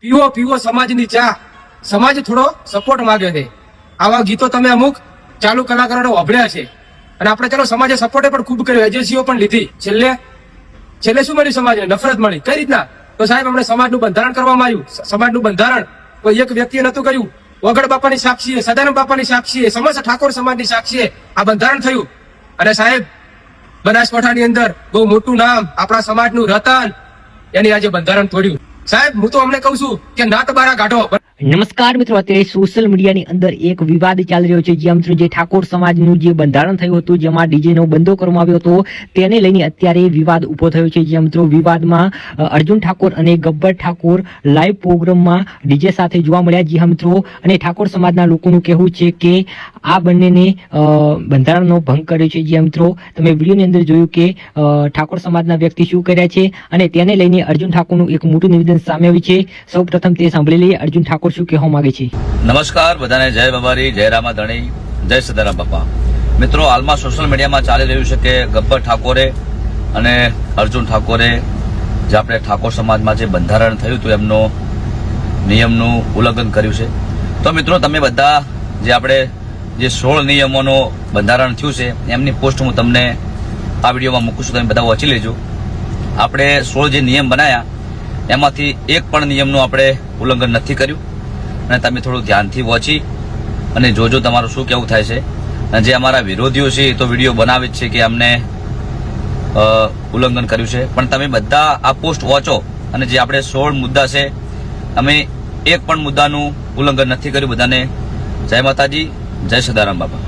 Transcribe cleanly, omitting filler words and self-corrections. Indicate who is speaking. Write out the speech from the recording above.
Speaker 1: પીવો સમાજની ચા, સમાજ થોડો સપોર્ટ માંગે છે. આવા ગીતો તમે અમુક ચાલુ કલાકારોને વાપર્યા છે અને આપણે ચાલો સમાજે સપોર્ટે પણ ખૂબ કર્યો, એજન્સીઓ પણ લીધી. છેલ્લે શું મળ્યું? સમાજને નફરત મળી. કઈ રીતના? તો સાહેબ અમને સમાજનું બંધારણ કરવામાં આવ્યું. સમાજનું બંધારણ કોઈ એક વ્યક્તિએ નતું કર્યું. વગડ બાપાની સાક્ષીએ, સદાનંદ બાપાની સાક્ષીએ, સમસ્ત ઠાકોર સમાજની સાક્ષીએ આ બંધારણ થયું. અને સાહેબ બનાસકાંઠાની અંદર બહુ મોટું નામ આપણા સમાજનું રતન, એની આજે બંધારણ તોડ્યું. સાહેબ હું તો અમને કઉ છું કે નાટ બારા કાઢો.
Speaker 2: નમસ્કાર મિત્રો, અત્યારે સોશિયલ મીડિયાની અંદર એક વિવાદ ચાલી રહ્યો છે. જે મિત્રો જે ઠાકોર સમાજનું જે બંધારણ થયું હતું, જેમાં ડીજેનો બંધો કરવામાં આવ્યો હતો, તેને લઈને અત્યારે વિવાદ ઉભો થયો છે. જે મિત્રો વિવાદમાં અર્જુન ઠાકોર અને ગબ્બર ઠાકોર લાઈવ પ્રોગ્રામમાં ડીજે સાથે જોવા મળ્યા. જે મિત્રો અને ઠાકોર સમાજના લોકોનું કહેવું છે કે આ બંનેને બંધારણનો ભંગ કર્યો છે. જે મિત્રો તમે વિડીયોની અંદર જોયું કે ઠાકોર સમાજના વ્યક્તિ શું કર્યા છે અને તેને લઈને અર્જુન ઠાકોરનું એક મોટું નિવેદન સામે આવ્યું છે. સૌ પ્રથમ તે સાંભળી લઈએ અર્જુન ઠાકોર શું કહેવા માંગે છે.
Speaker 3: નમસ્કાર બધાને, જય બાબારી, જય રામા ધણી, જય સદારામ બાપા. મિત્રો, હાલમાં સોશિયલ મીડિયામાં ચાલી રહ્યું છે કે ગબ્બર ઠાકોરે અને અર્જુન ઠાકોરે જે આપણે ઠાકોર સમાજમાં જે બંધારણ થયું હતું એમનો નિયમનું ઉલ્લંઘન કર્યું છે. તો મિત્રો તમે બધા જે આપણે જે 16 નિયમોનું બંધારણ થયું છે એમની પોસ્ટ હું તમને આ વિડીયોમાં મૂકું છું, તમે બધા વાંચી લેજો. આપણે 16 જે નિયમ બનાવ્યા એમાંથી એક પણ નિયમનું આપણે ઉલ્લંઘન નથી કર્યું. અને તમે થોડું ધ્યાનથી વાંચી અને જોજો તમારું શું કેવું થાય છે. અને જે અમારા વિરોધીઓ છે એ તો વિડીયો બનાવે જ છે કે અમને ઉલ્લંઘન કર્યું છે, પણ તમે બધા આ પોસ્ટ વાંચો અને જે આપણે 16 મુદ્દા છે અમે એક પણ મુદ્દાનું ઉલ્લંઘન નથી કર્યું. બધાને જય માતાજી, જય સદારામ બાપા.